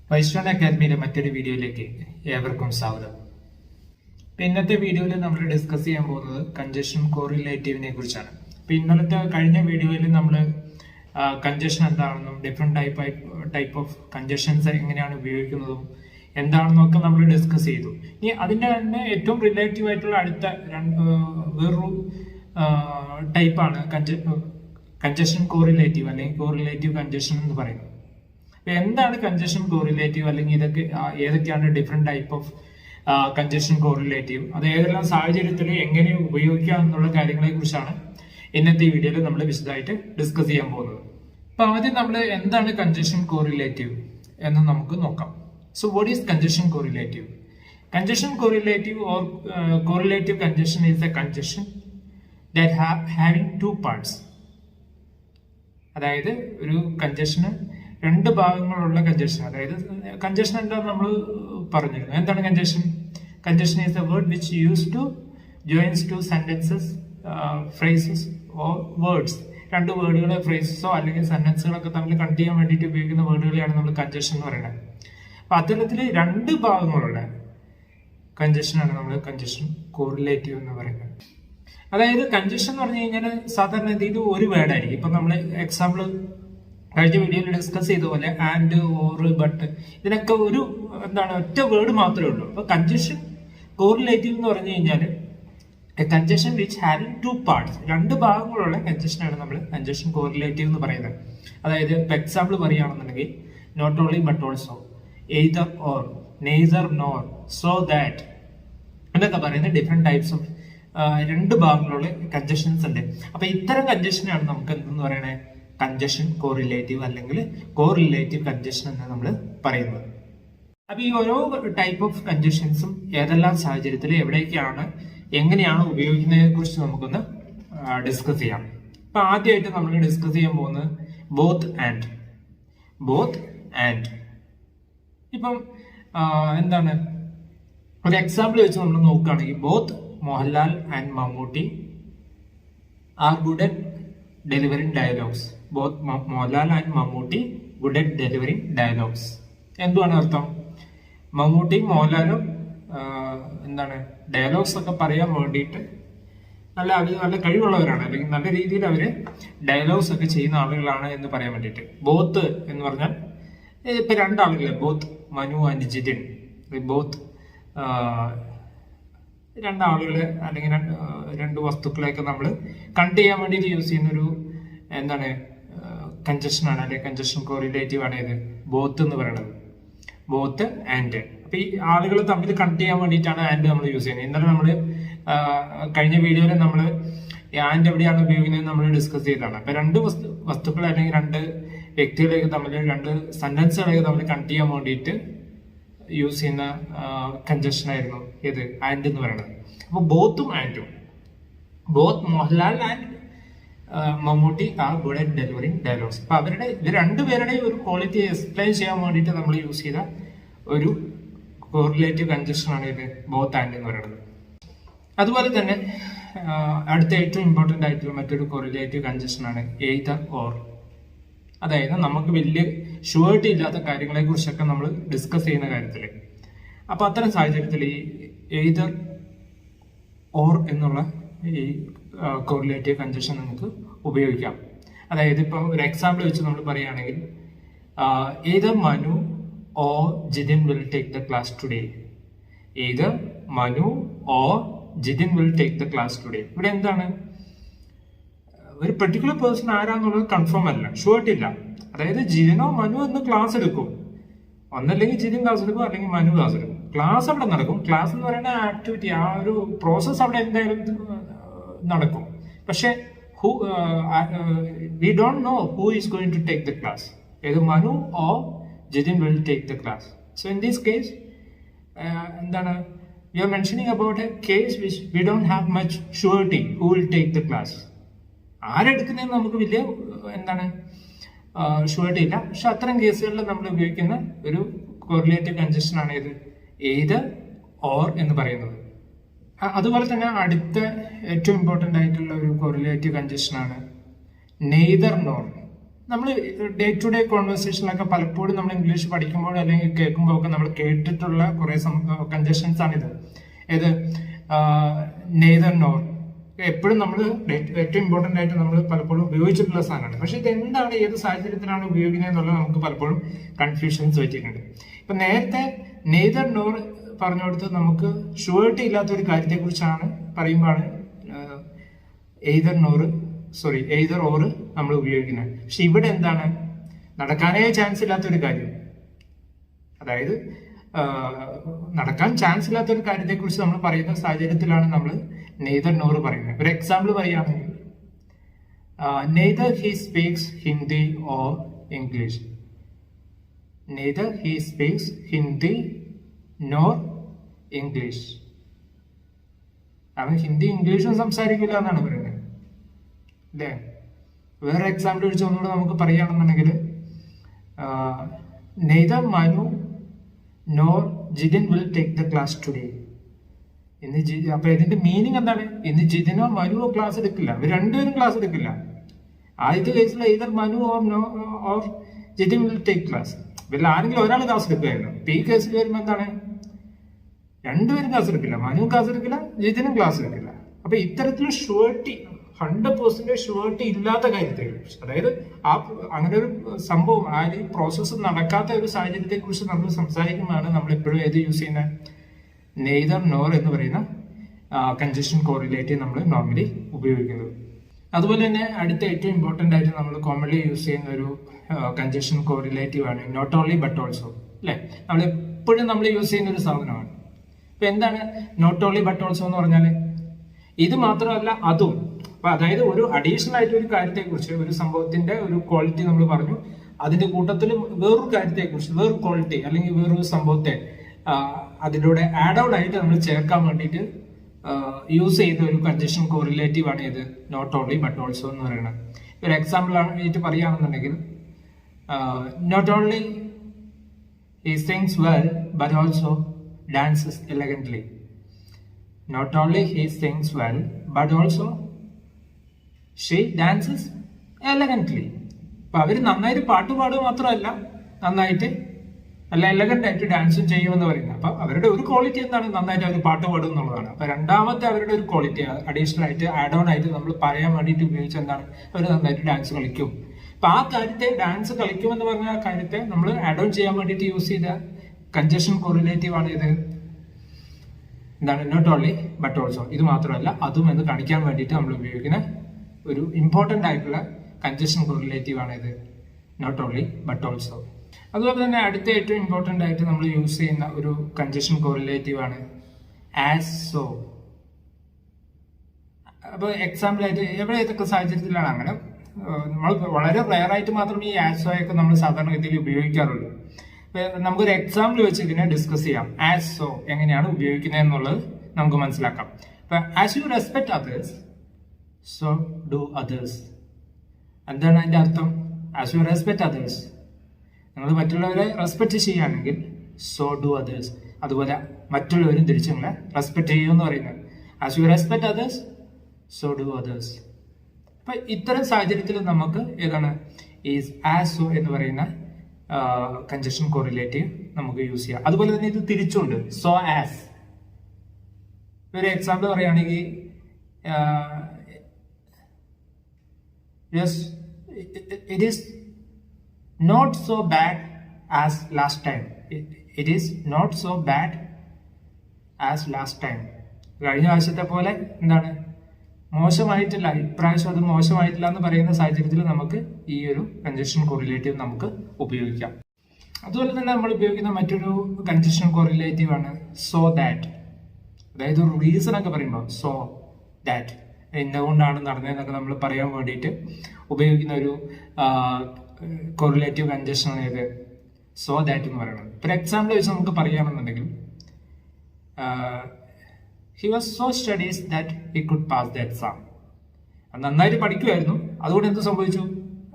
വൈശ്വാൻ അക്കാദമിയുടെ മറ്റൊരു വീഡിയോയിലേക്ക് ഏവർക്കും സ്വാഗതം. ഇന്നത്തെ വീഡിയോയിൽ നമ്മൾ ഡിസ്കസ് ചെയ്യാൻ പോകുന്നത് കൺജഷൻ കോറിലേറ്റീവിനെ കുറിച്ചാണ്. കഴിഞ്ഞ വീഡിയോയിൽ നമ്മൾ കൺജഷൻ എന്താണെന്നും ഡിഫറെന്റ് ടൈപ്പ് ഓഫ് കൺജഷൻസ് എങ്ങനെയാണ് ഉപയോഗിക്കുന്നതും എന്താണെന്നൊക്കെ നമ്മൾ ഡിസ്കസ് ചെയ്തു. ഇനി അതിന്റെ തന്നെ ഏറ്റവും റിലേറ്റീവ് ആയിട്ടുള്ള അടുത്ത വേറൊരു ടൈപ്പാണ് കൺജഷൻ കോറിലേറ്റീവ് അല്ലെങ്കിൽ കോറിലേറ്റീവ് കൺജഷൻ എന്ന് പറയുന്നത്. എന്താണ് കൺജഷൻ കോറിലേറ്റീവ് അല്ലെങ്കിൽ ഏതൊക്കെയാണ് different type of congestion correlative, അത് ഏതെല്ലാം സാഹചര്യത്തിൽ എങ്ങനെ ഉപയോഗിക്കാം എന്നുള്ള കാര്യങ്ങളെ കുറിച്ചാണ് ഇന്നത്തെ വീഡിയോയിൽ നമ്മൾ വിശദമായിട്ട് ഡിസ്കസ് ചെയ്യാൻ പോകുന്നത്. അപ്പൊ ആദ്യം നമ്മൾ എന്താണ് കൺജഷൻ കോറിലേറ്റീവ് എന്ന് നമുക്ക് നോക്കാം. So what is congestion correlative? Congestion correlative or correlative congestion is A congestion that having two parts. അതായത് ഒരു കൺജഷന് രണ്ട് ഭാഗങ്ങളുള്ള കൺജഷൻ. അതായത് കൺജഷൻ എന്താണെന്ന് നമ്മൾ പറഞ്ഞിരുന്നു. എന്താണ് conjunction? Conjunction is a word which use to joins two sentences, phrases or words. രണ്ട് വേർഡുകളെ ഫ്രേസസോ അല്ലെങ്കിൽ സെന്റൻസുകളൊക്കെ തമ്മിൽ കണക്ട് ചെയ്യാൻ വേണ്ടിയിട്ട് ഉപയോഗിക്കുന്ന വേർഡുകളെയാണ് നമ്മൾ കൺജഷൻ എന്ന് പറയുന്നത്. അപ്പൊ അത്തരത്തിൽ രണ്ട് ഭാഗങ്ങളുള്ള കൺജഷനാണ് നമ്മൾ കൺജഷൻ കോറിലേറ്റീവ് എന്ന് പറയുന്നത്. അതായത് കൺജഷൻ എന്ന് പറഞ്ഞു കഴിഞ്ഞാൽ സാധാരണ രീതിയിൽ ഒരു വേർഡായിരിക്കും. ഇപ്പൊ നമ്മൾ എക്സാമ്പിൾ കഴിഞ്ഞ വീഡിയോയിൽ ഡിസ്കസ് ചെയ്ത പോലെ ആൻഡ്, ഓർ, ബട്ട്, ഇതിനൊക്കെ ഒറ്റ വേർഡ് മാത്രമേ ഉള്ളൂ. അപ്പൊ കൺജഷൻ കോറിലേറ്റീവ് എന്ന് പറഞ്ഞു കഴിഞ്ഞാൽ congestion which having two parts, രണ്ട് ഭാഗങ്ങളുള്ള കൺജഷനാണ് നമ്മൾ കൺജഷൻ കോറിലേറ്റീവ് എന്ന് പറയുന്നത്. അതായത് ഇപ്പൊ എക്സാമ്പിൾ പറയുകയാണെന്നുണ്ടെങ്കിൽ not only but also, either or, neither nor, so that എന്നൊക്കെ പറയുന്ന ഡിഫറെന്റ് ടൈപ്സ് ഓഫ് രണ്ട് ഭാഗങ്ങളുള്ള കൺജഷൻസ് ഉണ്ട്. അപ്പൊ ഇത്തരം കൺജഷനാണ് നമുക്ക് എന്തെന്ന് പറയണേ കൺജഷൻ കോറിലേറ്റീവ് അല്ലെങ്കിൽ കോറിലേറ്റീവ് കൺജഷൻ എന്ന് നമ്മൾ പറയുന്നത്. അപ്പൊ ഈ ഓരോ ടൈപ്പ് ഓഫ് കൺജഷൻസും ഏതെല്ലാം സാഹചര്യത്തിൽ എവിടേക്കാണ് എങ്ങനെയാണ് ഉപയോഗിക്കുന്നതിനെ കുറിച്ച് നമുക്കൊന്ന് ഡിസ്കസ് ചെയ്യാം. അപ്പൊ ആദ്യമായിട്ട് നമ്മൾ ഡിസ്കസ് ചെയ്യാൻ പോകുന്നത് ബോത്ത് ആൻഡ്. ബോത്ത് ആൻഡ് ഇപ്പം എന്താണ് ഒരു എക്സാമ്പിൾ വെച്ച് നമ്മൾ നോക്കുകയാണെങ്കിൽ both Mohanlal and Mammootty are good at delivering dialogues. Both Mohanlal and Mammootty good at delivering dialogues. എന്തുവാണ് അർത്ഥം? മമ്മൂട്ടിയും മോഹൻലാലും ഡയലോഗ്സ് ഒക്കെ പറയാൻ വേണ്ടിയിട്ട് നല്ല കഴിവുള്ളവരാണ്, അല്ലെങ്കിൽ നല്ല രീതിയിൽ അവര് ഡയലോഗ്സ് ഒക്കെ ചെയ്യുന്ന ആളുകളാണ് എന്ന് പറയാൻ വേണ്ടിയിട്ട്. ബോത്ത് എന്ന് പറഞ്ഞാൽ ഇപ്പൊ രണ്ടാളുകളെ, both Manu and Jithin, both രണ്ടാളുകളെ അല്ലെങ്കിൽ രണ്ട് വസ്തുക്കളെയൊക്കെ നമ്മൾ കണ്ട് ചെയ്യാൻ വേണ്ടിയിട്ട് യൂസ് ചെയ്യുന്ന ഒരു കൺജഷനാണ്, അല്ലെങ്കിൽ കൺജഷൻ കോറിലേറ്റീവ് ആണ് ഇത് ബോത്ത് എന്ന് പറയുന്നത്. Both and. അപ്പൊ ഈ ആളുകൾ തമ്മിൽ കണക്ട് ചെയ്യാൻ വേണ്ടിയിട്ടാണ് ആൻഡ് നമ്മൾ യൂസ് ചെയ്യുന്നത്. ഇന്നലെ നമ്മൾ കഴിഞ്ഞ വീഡിയോയിൽ നമ്മൾ ആൻഡ് എവിടെയാണ് ഉപയോഗിക്കുന്നത് നമ്മൾ ഡിസ്കസ് ചെയ്തതാണ്. അപ്പൊ രണ്ട് വസ്തുക്കൾ അല്ലെങ്കിൽ രണ്ട് വ്യക്തികളെയൊക്കെ തമ്മിൽ, രണ്ട് സെന്റൻസുകളെയൊക്കെ തമ്മിൽ കണക്ട് ചെയ്യാൻ വേണ്ടിയിട്ട് യൂസ് ചെയ്യുന്ന കൺജഷൻ ആയിരുന്നു ഏത് ആൻഡ് എന്ന് പറയുന്നത്. അപ്പൊ ബോത്തും ആൻഡും, both Mohanlal and Mammootty are good at delivering dialogues. അപ്പൊ ഇത് രണ്ടുപേരുടെയും ഒരു ക്വാളിറ്റി എക്സ്പ്ലെയിൻ ചെയ്യാൻ വേണ്ടിയിട്ട് നമ്മൾ യൂസ് ചെയ്ത ഒരു കോറിലേറ്റീവ് കൺജഷൻ ആണ് ഇത് ബോത്ത് ആൻഡ് എന്ന് പറയുന്നത്. അതുപോലെ തന്നെ അടുത്ത ഏറ്റവും ഇമ്പോർട്ടന്റ് ആയിട്ടുള്ള മറ്റൊരു കോറിലേറ്റീവ് കൺജഷൻ ആണ് എയ്തർ ഓർ. അതായത് നമുക്ക് വലിയ ഷുവർട്ടി ഇല്ലാത്ത കാര്യങ്ങളെ കുറിച്ചൊക്കെ നമ്മൾ ഡിസ്കസ് ചെയ്യുന്ന കാര്യത്തിൽ, അപ്പൊ അത്തരം സാഹചര്യത്തിൽ ഈ എയ്തർ ഓർ എന്നുള്ള ഈ കോറിലേറ്റീവ് കൺജഷൻ നമുക്ക് ഉപയോഗിക്കാം. അതായത് ഇപ്പൊ ഒരു എക്സാമ്പിൾ വെച്ച് നമ്മൾ പറയുകയാണെങ്കിൽ either Manu or Jithin will take the class today. Either Manu or Jithin will take the class today. ഇവിടെ എന്താണ്, ഒരു പെർട്ടിക്കുലർ പേഴ്സൺ ആരാന്നുള്ളത് കൺഫേം അല്ല, ഷുവർട്ടി ഇല്ല. അതായത് ജിതിനോ മനു എന്ന് ക്ലാസ് എടുക്കും, ഒന്നല്ലെങ്കിൽ ജിതിൻ ക്ലാസ് എടുക്കും അല്ലെങ്കിൽ മനു ക്ലാസ് എടുക്കും. ക്ലാസ് അവിടെ നടക്കും. ക്ലാസ് എന്ന് പറയുന്ന ആക്ടിവിറ്റി, ആ ഒരു പ്രോസസ് അവിടെ എന്തായാലും നടക്കും. പക്ഷെ we don't know who is going to take the class. ഏത് Manu or Jithin will take the class. So in this case we are mentioning about a case which we don't have much surety who will take the class. ആരെടുക്കുന്നതെന്ന് നമുക്ക് വലിയ surety ഇല്ല. പക്ഷെ അത്തരം കേസുകളിൽ നമ്മൾ ഉപയോഗിക്കുന്ന ഒരു കോറിലേറ്റീവ് കൺജഷൻ ആണ് ഇത് എയ്തർ ഓർ എന്ന് പറയുന്നത്. അതുപോലെ തന്നെ അടുത്ത ഏറ്റവും ഇമ്പോർട്ടന്റ് ആയിട്ടുള്ള ഒരു കോറിലേറ്റീവ് കൺജഷൻ ആണ് നെയ്തർ നോർ. നമ്മൾ ഡേ ടു ഡേ കോൺവെർസേഷനിലൊക്കെ പലപ്പോഴും നമ്മൾ ഇംഗ്ലീഷ് പഠിക്കുമ്പോൾ അല്ലെങ്കിൽ കേൾക്കുമ്പോൾ ഒക്കെ നമ്മൾ കേട്ടിട്ടുള്ള കുറെ കൺജഷൻസ് ആണിത്. ഏത് നെയ്തർ നോർ എപ്പോഴും നമ്മൾ ഏറ്റവും ഇമ്പോർട്ടന്റ് ആയിട്ട് നമ്മൾ പലപ്പോഴും ഉപയോഗിച്ചിട്ടുള്ള സാധനമാണ്. പക്ഷെ ഇത് എന്താണ്, ഏത് സാഹചര്യത്തിലാണ് ഉപയോഗിക്കുന്നത് എന്നുള്ളത് നമുക്ക് പലപ്പോഴും കൺഫ്യൂഷൻസ് പറ്റിയിട്ടുണ്ട്. ഇപ്പൊ നേരത്തെ നെയ്തർ നോർ പറഞ്ഞു കൊടുത്ത് നമുക്ക് ഷുവേർട്ടി ഇല്ലാത്ത ഒരു കാര്യത്തെ കുറിച്ചാണ് പറയുമ്പോഴാണ് എയ്തർ ഓർ നമ്മൾ ഉപയോഗിക്കുന്നത്. പക്ഷെ ഇവിടെ എന്താണ്, നടക്കാനേ ചാൻസ് ഇല്ലാത്ത ഒരു കാര്യം, അതായത് നടക്കാൻ ചാൻസ് ഇല്ലാത്ത ഒരു കാര്യത്തെ കുറിച്ച് നമ്മൾ പറയുന്ന സാഹചര്യത്തിലാണ് നമ്മൾ നെയ്തർ നോർ പറയുന്നത്. ഒരു എക്സാമ്പിൾ പറയുകയാണെങ്കിൽ neither he speaks Hindi or English. Neither he speaks Hindi nor English. അവൻ ഹിന്ദി ഇംഗ്ലീഷും സംസാരിക്കില്ല എന്നാണ് പറയുന്നത് അല്ലേ. വേറെ എക്സാമ്പിൾ ഒഴിച്ച് ഒന്നുകൂടെ നമുക്ക് പറയുകയാണെന്നുണ്ടെങ്കിൽ neither Manu nor Jithin will take the class today. അപ്പൊ ഇതിന്റെ മീനിങ് എന്താണ്, ഇന്ന് ജിതിനോ മനുവോ ക്ലാസ് എടുക്കില്ല, ഇവർ രണ്ടുപേരും ക്ലാസ് എടുക്കില്ല. ആദ്യത്തെ കേസിൽ either Manu or Jithin will take class, ഇവരിൽ ആരെങ്കിലും ഒരാൾ ക്ലാസ് എടുക്കുകയായിരുന്നു. ഇപ്പൊ ഈ കേസിൽ വരുമ്പോൾ എന്താണ്, രണ്ടുപേരും ക്ലാസ് എടുക്കില്ല, മനു ക്ലാസ് എടുക്കില്ല, ജിതിനും ക്ലാസ് എടുക്കില്ല. അപ്പൊ ഇത്തരത്തിൽ ഷുവേർട്ടി 100% ഷുവേർട്ടി ഇല്ലാത്ത കാര്യത്തെ, അതായത് അങ്ങനെ ഒരു സംഭവം ആ ഒരു പ്രോസസ്സ് നടക്കാത്ത ഒരു സാഹചര്യത്തെ കുറിച്ച് നമ്മൾ സംസാരിക്കുമ്പോഴാണ് നമ്മൾ എപ്പോഴും ഏത് യൂസ് ചെയ്യുന്നത്, നെയ്തർ നോർ എന്ന് പറയുന്ന കൺജഷൻ കോറിലേറ്റീവ് നമ്മൾ നോർമലി ഉപയോഗിക്കുന്നത്. അതുപോലെ തന്നെ അടുത്ത ഏറ്റവും ഇമ്പോർട്ടന്റ് ആയിട്ട് നമ്മൾ കോമൺലി യൂസ് ചെയ്യുന്ന ഒരു കൺജഷൻ കോറിലേറ്റീവ് ആണ് നോട്ട് ഓൺലി ബട്ട് ഓൾസോ അല്ലെ. നമ്മൾ എപ്പോഴും നമ്മൾ യൂസ് ചെയ്യുന്ന ഒരു സാധനമാണ്. ഇപ്പൊ എന്താണ് നോട്ട് ഓൺലി ബട്ട് ഓൾസോ എന്ന് പറഞ്ഞാൽ, ഇത് മാത്രമല്ല അതും. അപ്പൊ അതായത് ഒരു അഡീഷണൽ ആയിട്ട് ഒരു കാര്യത്തെ കുറിച്ച്, ഒരു സംഭവത്തിന്റെ ഒരു ക്വാളിറ്റി നമ്മൾ പറഞ്ഞു, അതിന്റെ കൂട്ടത്തിൽ വേറൊരു കാര്യത്തെ കുറിച്ച്, വേറൊരു ക്വാളിറ്റി അല്ലെങ്കിൽ വേറൊരു സംഭവത്തെ അതിലൂടെ ആഡ് ഔട്ട് ആയിട്ട് നമ്മൾ ചേർക്കാൻ വേണ്ടിയിട്ട് യൂസ് ചെയ്യുന്ന ഒരു കൺജഷൻ കോറിലേറ്റീവ് ആണ് ഇത് നോട്ട് ഓൺലി ബട്ട് ഓൾസോ എന്ന് പറയുന്നത്. ഒരു എക്സാമ്പിൾ ആയിട്ട് പറയുകയാണെന്നുണ്ടെങ്കിൽ not only he sings well but also dances elegantly. Not only he sings well but also she dances elegantly. അപ്പൊ അവര് നന്നായിട്ട് പാട്ട് പാടുക മാത്രമല്ല, നന്നായിട്ട് നല്ല എലഗന്റ് ആയിട്ട് ഡാൻസും ചെയ്യുമെന്ന് പറയുന്നത്. അപ്പൊ അവരുടെ ഒരു ക്വാളിറ്റി എന്താണ്, നന്നായിട്ട് അവർ പാട്ട് പാടും എന്നുള്ളതാണ്. അപ്പൊ രണ്ടാമത്തെ അവരുടെ ഒരു ക്വാളിറ്റി അഡീഷണൽ ആയിട്ട് ആഡ് ഓൺ ആയിട്ട് നമ്മൾ പറയാൻ വേണ്ടിയിട്ട് ഉപയോഗിച്ച എന്താണ്, അവർ നന്നായിട്ട് ഡാൻസ് കളിക്കും. അപ്പൊ ആ കാര്യത്തെ, ഡാൻസ് കളിക്കുമെന്ന് പറഞ്ഞ ആ കാര്യത്തെ നമ്മൾ ആഡ് ഓൺ ചെയ്യാൻ വേണ്ടിയിട്ട് യൂസ് ചെയ്ത കൺജഷൻ കോറിലേറ്റീവ് ആണ് ഇത് എന്താണ് നോട്ട് ഓൺലി ബട്ട് ഓൾസോ. ഇത് മാത്രമല്ല അതും എന്ന് കാണിക്കാൻ വേണ്ടിയിട്ട് നമ്മൾ ഉപയോഗിക്കുന്ന ഒരു ഇമ്പോർട്ടന്റ് ആയിട്ടുള്ള കൺജഷൻ കോറിലേറ്റീവ് ആണ് ഇത് നോട്ട് ഓൺലി ബട്ട് ഓൾസോ. അതുപോലെ തന്നെ അടുത്ത ഏറ്റവും ഇമ്പോർട്ടന്റ് ആയിട്ട് നമ്മൾ യൂസ് ചെയ്യുന്ന ഒരു കൺജഷൻ കോറിലേറ്റീവ് ആണ് ആസ് സോ. അപ്പൊ എക്സാമ്പിൾ ആയിട്ട് എവിടെ ഏതൊക്കെ സാഹചര്യത്തിലാണ് അങ്ങനെ, നമ്മൾ വളരെ റെയർ ആയിട്ട് മാത്രം ഈ ആസ് സോ ഒക്കെ നമ്മൾ സാധാരണഗതിയിൽ ഉപയോഗിക്കാറുള്ളൂ. നമുക്കൊരു എക്സാമ്പിൾ വെച്ച് ഇതിനെ ഡിസ്കസ് ചെയ്യാം. ആസ് സോ എങ്ങനെയാണ് ഉപയോഗിക്കുന്നത് എന്നുള്ളത് നമുക്ക് മനസ്സിലാക്കാം. ഇപ്പൊ as you respect others so do others. എന്താണ് അതിന്റെ അർത്ഥം? ആസ് യു റെസ്പെക്ട് അതേഴ്സ്, നിങ്ങൾ മറ്റുള്ളവരെ റെസ്പെക്ട് ചെയ്യുകയാണെങ്കിൽ സോ ഡു അതേഴ്സ്, അതുപോലെ മറ്റുള്ളവരും തിരിച്ച് നിങ്ങളെ റെസ്പെക്ട് ചെയ്യുമെന്ന് പറയുന്നത്. As you respect others so do others. അപ്പൊ ഇത്തരം സാഹചര്യത്തിൽ നമുക്ക് ഏതാണ് ഈസ് ആസ് സോ എന്ന് പറയുന്ന കൺജഷൻ കോറിലേറ്റീവ് നമുക്ക് യൂസ് ചെയ്യാം. അതുപോലെ തന്നെ ഇത് തിരിച്ചുണ്ട്, സോ ആസ്. ഒരു എക്സാമ്പിൾ പറയുകയാണെങ്കിൽ it is not so bad as last time. It is not so bad as last time. കഴിഞ്ഞ ആഴ്ചത്തെ പോലെ എന്താണ്, മോശമായിട്ടില്ല, ഇപ്രാവശ്യം അത് മോശമായിട്ടില്ല എന്ന് പറയുന്ന സാഹചര്യത്തിൽ നമുക്ക് ഈ ഒരു കൺജഷൻ കോറിലേറ്റീവ് നമുക്ക് ഉപയോഗിക്കാം. അതുപോലെ തന്നെ നമ്മൾ ഉപയോഗിക്കുന്ന മറ്റൊരു കൺജഷൻ കോറിലേറ്റീവ് ആണ് സോ ദാറ്റ്. അതായത് ഒരു റീസൺ ഒക്കെ പറയുമ്പോൾ സോ ദാറ്റ്, എന്തുകൊണ്ടാണ് നടന്നതെന്നൊക്കെ നമ്മൾ പറയാൻ വേണ്ടിയിട്ട് ഉപയോഗിക്കുന്ന ഒരു കോറിലേറ്റീവ് കൺജഷൻ ആണ് ഇത് സോ ദാറ്റ് എന്ന് പറയുന്നത്. ഒരു എക്സാമ്പിൾ വെച്ച് നമുക്ക് പറയുകയാണെന്നുണ്ടെങ്കിൽ he was so studious that he could pass the exam. നന്നായിട്ട് പഠിക്കുമായിരുന്നു, അതുകൊണ്ട് എന്ത് സംഭവിച്ചു,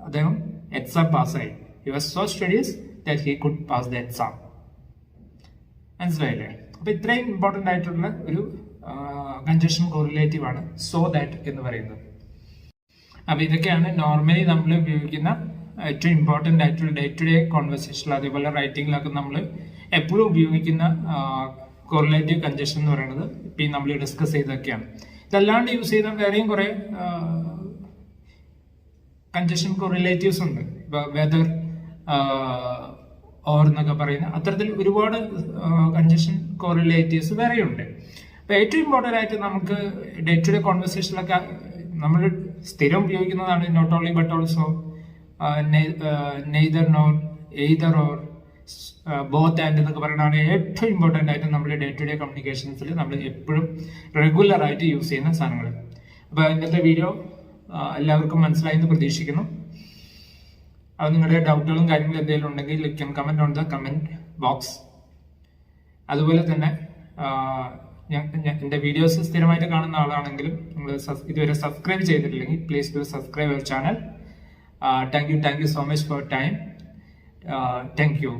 അദ്ദേഹം എക്സാം പാസ്സായി. he was so studious that he could pass the exam. മനസ്സിലായില്ലേ? അപ്പൊ ഇത്രയും ഇമ്പോർട്ടന്റ് ആയിട്ടുള്ള ഒരു കൺജഷൻ കോറിലേറ്റീവ് ആണ് സോ ദാറ്റ് എന്ന് പറയുന്നത്. അപ്പൊ ഇതൊക്കെയാണ് നോർമലി നമ്മൾ ഉപയോഗിക്കുന്ന ഏറ്റവും ഇമ്പോർട്ടൻ്റ് ആയിട്ടുള്ള ഡേ ടു ഡേ കോൺവെർസേഷൻ അതേപോലെ റൈറ്റിങ്ങിലൊക്കെ നമ്മൾ എപ്പോഴും ഉപയോഗിക്കുന്ന കോറിലേറ്റീവ് കൺജഷൻ എന്ന് പറയുന്നത് ഇപ്പം നമ്മൾ ഡിസ്കസ് ചെയ്തൊക്കെയാണ്. ഇതല്ലാണ്ട് യൂസ് ചെയ്യുന്ന വേറെയും കുറെ കൺജഷൻ കോറിലേറ്റീവ്സ് ഉണ്ട്. വെദർ ഓർ എന്നൊക്കെ പറയുന്ന അത്തരത്തിൽ ഒരുപാട് കൺജഷൻ കോറിലേറ്റീവ്സ് വേറെയുണ്ട്. അപ്പൊ ഏറ്റവും ഇമ്പോർട്ടൻ്റ് ആയിട്ട് നമുക്ക് ഡേ ടു ഡേ കോൺവെർസേഷനിലൊക്കെ നമ്മൾ സ്ഥിരം ഉപയോഗിക്കുന്നതാണ് not only but also, neither nor, either or, both and എന്നൊക്കെ പറയുന്നതാണ് ഏറ്റവും ഇമ്പോർട്ടൻ്റ് ആയിട്ട് നമ്മൾ ഡേ ടു ഡേ കമ്മ്യൂണിക്കേഷൻസിൽ നമ്മൾ എപ്പോഴും റെഗുലർ ആയിട്ട് യൂസ് ചെയ്യുന്ന സാധനങ്ങൾ. അപ്പോൾ ഇന്നത്തെ വീഡിയോ എല്ലാവർക്കും മനസ്സിലായി എന്ന് പ്രതീക്ഷിക്കുന്നു. അത് നിങ്ങളുടെ ഡൗട്ടുകളും കാര്യങ്ങളും എന്തെങ്കിലും ഉണ്ടെങ്കിൽ you can comment on the comment box. അതുപോലെ തന്നെ എൻ്റെ വീഡിയോസ് സ്ഥിരമായിട്ട് കാണുന്ന ആളാണെങ്കിലും നിങ്ങൾ ഇതുവരെ സബ്സ്ക്രൈബ് ചെയ്തിട്ടില്ലെങ്കിൽ please do subscribe our channel. Thank you so much for time. Thank U.